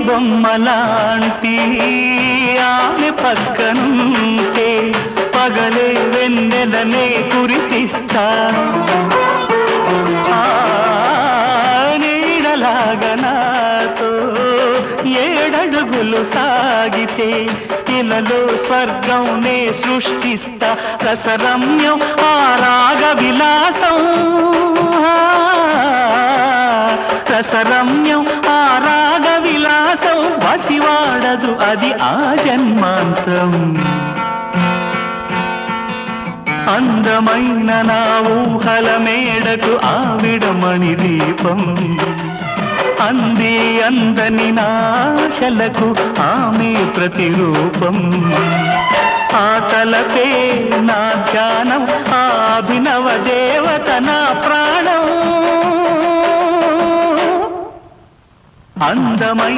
బొమ్మలాంటి ఆమె పక్కనుంటే పగలే వెన్నెలనే కురిపిస్తా నీడలాగా నాతో ఏడడుగులు సాగితే ఇలలో స్వర్గం నే సృష్టిస్తా రసరమ్యం ఆ రాగ విలాసం రసరమ్యం ఆ రాగ విలాసం వసివాడదు అది ఆ జన్మాంతం అందమైన నా ఊహల మేడకు ఆవిడమణి దీపం అంది అందని నాశలకు ఆమె ప్రతిరూపం ఆ తలపే నా ధ్యానం ఆ అభినవ దేవత నా ప్రాణం అందమై